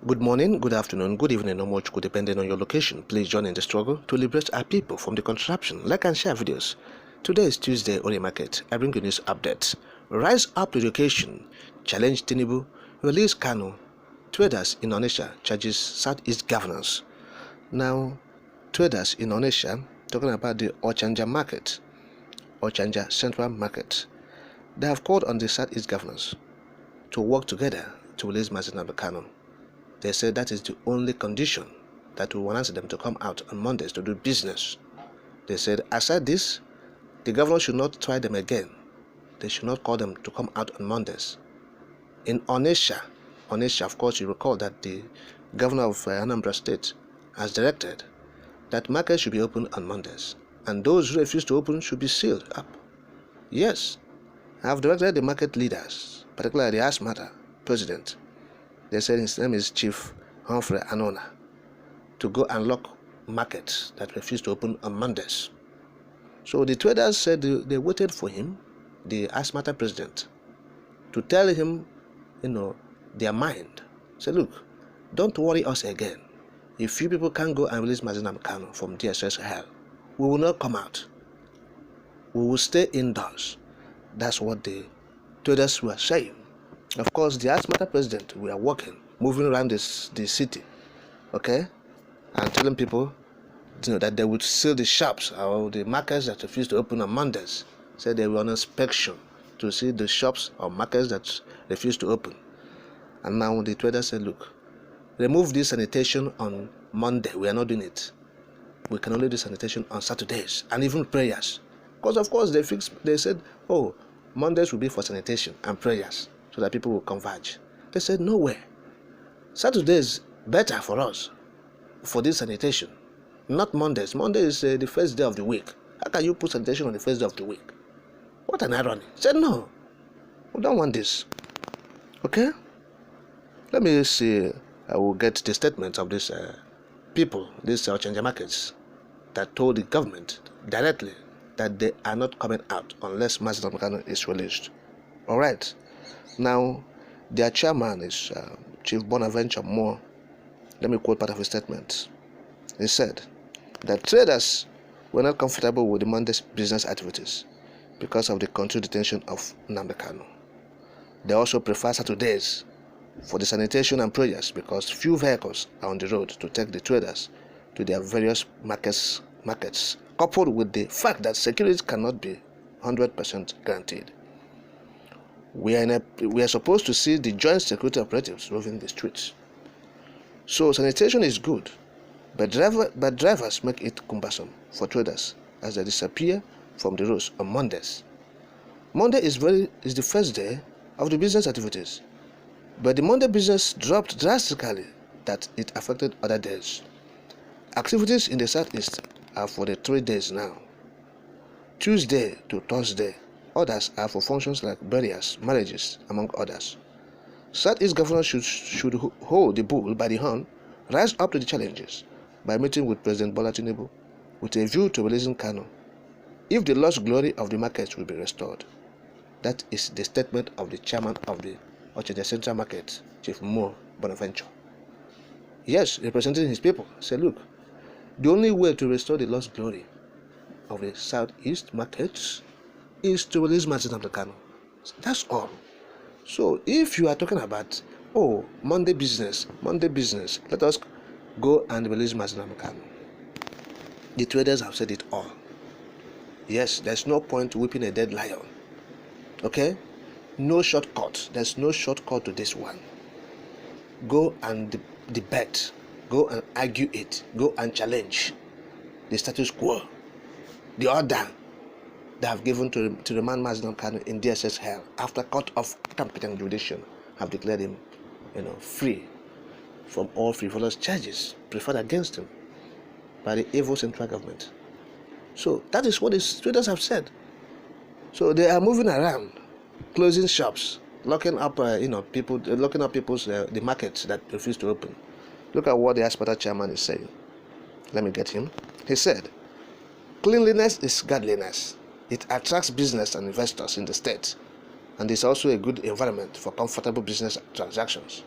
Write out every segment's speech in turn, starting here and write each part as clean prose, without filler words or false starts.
Good morning, good afternoon, good evening, or much good depending on your location. Please join in the struggle to liberate our people from the contraption. Like and share videos. Today is Tuesday, Ori Market. I bring you news updates. Rise up to the occasion. Challenge Tinubu. Release Kano. Traders in Onitsha charges Southeast governors. Now, traders in Onitsha talking about the Ochanja market, Ochanja Central Market. They have called on the Southeast governors to work together to release Mazinab Kano. They said that is the only condition that will warrant them to come out on Mondays to do business. They said, aside this, the governor should not try them again. They should not call them to come out on Mondays. In Onitsha, of course, you recall that the governor of Anambra State has directed that markets should be open on Mondays, and those who refuse to open should be sealed up. Yes, I have directed the market leaders, particularly the Asmata president. They said his name is Chief Humphrey Anona, to go and lock markets that refuse to open on Mondays. So the traders said they waited for him, the Asmata president, to tell him, their mind. Say, look, don't worry us again. If you people can't go and release Mazinab Kano from SH0ÇKÈR, we will not come out. We will stay indoors. That's what the traders were saying. Of course, the Asmata president, we are working, moving around the city, okay, and telling people, that they would seal the shops or the markets that refuse to open on Mondays. Said they were on inspection to see the shops or markets that refuse to open. And now the traders said, look, remove this sanitation on Monday. We are not doing it. We can only do sanitation on Saturdays and even prayers. Because of course they said, oh, Mondays will be for sanitation and prayers, so that people will converge. They said, no way. Saturday is better for us for this sanitation, not Mondays. Monday is the first day of the week. How can you put sanitation on the first day of the week? What an irony. Said, no, we don't want this. Okay? Let me see. I will get the statement of these people, these Ochanja markets, that told the government directly that they are not coming out unless Mazinab Kano is released. All right. Now, their chairman is Chief Bonaventure Moore. Let me quote part of his statement. He said that traders were not comfortable with the Monday's business activities because of the continued detention of Nnamdi Kanu. They also prefer Saturdays for the sanitation and prayers because few vehicles are on the road to take the traders to their various markets, coupled with the fact that security cannot be 100% guaranteed. We are supposed to see the joint security operatives roving the streets. So sanitation is good, but drivers make it cumbersome for traders as they disappear from the roads on Mondays. Monday is the first day of the business activities, but the Monday business dropped drastically that it affected other days. Activities in the Southeast are for the 3 days now, Tuesday to Thursday. Others are for functions like burials, marriages, among others. Southeast governors should hold the bull by the horn, rise up to the challenges by meeting with President Bola Tinubu with a view to releasing Kano, if the lost glory of the markets will be restored. That is the statement of the chairman of the Ochanja Central Market, Chief Moore Bonaventure. Yes, representing his people, said, look, the only way to restore the lost glory of the Southeast markets is to release Mazinab Kano. That's all. So if you are talking about, Monday business, let us go and release Mazinab Kano. The traders have said it all. Yes, there's no point whipping a dead lion. Okay? No shortcut. There's no shortcut to this one. Go and debate. Go and argue it. Go and challenge the status quo, the order they have given to remand Mazinab Kano in SH0ÇKÈR after Court of Competent Jurisdiction have declared him, free from all frivolous charges preferred against him by the evil central government. So that is what the traders have said. So they are moving around, closing shops, locking up, people's the markets that refuse to open. Look at what the Asmata chairman is saying. Let me get him. He said, cleanliness is godliness. It attracts business and investors in the state and is also a good environment for comfortable business transactions.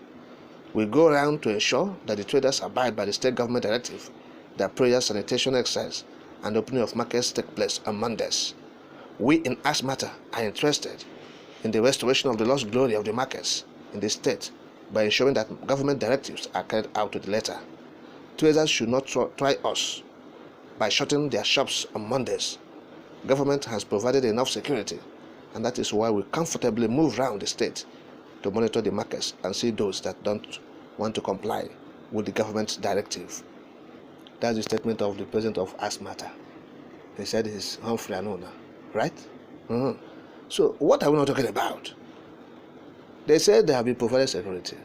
We go around to ensure that the traders abide by the state government directive that prayer sanitation exercise and opening of markets take place on Mondays. We in SH0ÇKÈR are interested in the restoration of the lost glory of the markets in the state by ensuring that government directives are carried out to the letter. Traders should not try us by shutting their shops on Mondays. Government has provided enough security, and that is why we comfortably move around the state to monitor the markets and see those that don't want to comply with the government's directive. That's the statement of the president of SH0ÇKÈR. He said he's Humphrey Anona, right? So what are we not talking about? They said they have been provided security.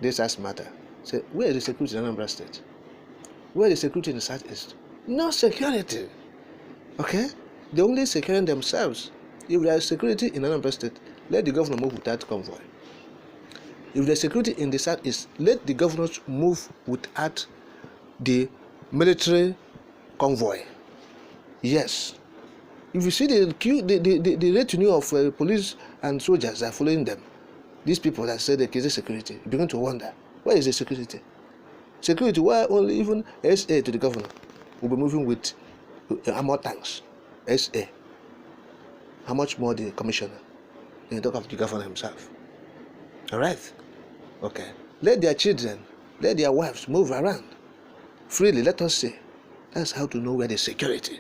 This SH0ÇKÈR. Say, where is the security in Anambra State? Where is the security in the Southeast? No security. Okay? They only securing themselves. If there is security in Anambra State, let the governor move without convoy. If there is security in the Southeast, let the governors move without the military convoy. Yes. If you see the retinue of police and soldiers that are following them, these people that say they create security, you begin to wonder, where is the security? Security, why only even SA to the governor will be moving with armored tanks? SA. How much more the commissioner? In talk of the governor himself. Alright? Okay. Let their children, let their wives move around freely, let us say. That's how to know where the security.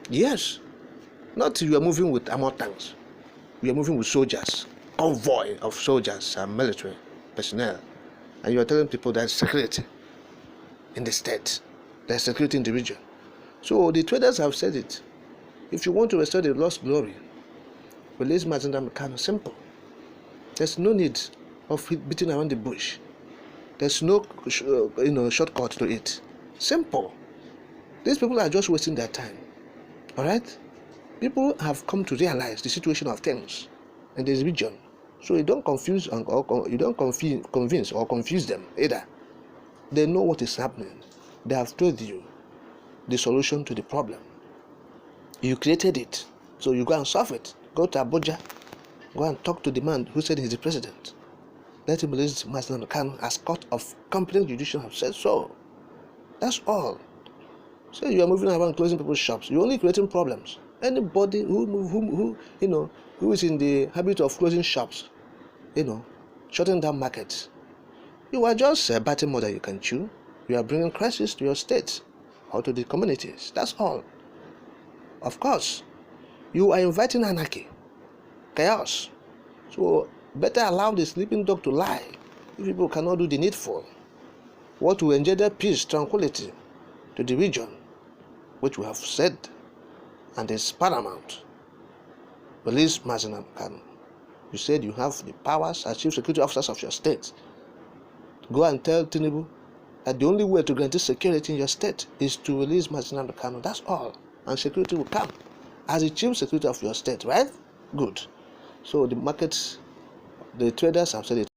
Yes. Not you are moving with armored tanks. You are moving with soldiers, convoy of soldiers and military personnel. And you are telling people there's security in the state. There's security in the region. So the traders have said it. If you want to restore the lost glory, release Mazinda Mekano. Simple. There's no need of beating around the bush. There's no shortcut to it. Simple. These people are just wasting their time. Alright? People have come to realize the situation of things in this region. So you don't confuse you don't convince or confuse them either. They know what is happening. They have told you the solution to the problem. You created it, so you go and solve it. Go to Abuja, go and talk to the man who said he's the president. Let him release Mazinda Mekano as court of competent judicial have said so. That's all. So you are moving around closing people's shops. You're only creating problems. Anybody who is in the habit of closing shops, shutting down markets, you are just biting more than you can chew. You are bringing crisis to your state or to the communities. That's all. Of course, you are inviting anarchy, chaos. So better allow the sleeping dog to lie if people cannot do the needful. What will engender peace, tranquility to the region, which we have said, and is paramount. Release Mazinda Mekano. You said you have the powers as chief security officers of your state. Go and tell Tinubu that the only way to guarantee security in your state is to release Mazinda Mekano. That's all. And security will come as the chief security of your state, right? Good. So the markets, the traders have said it.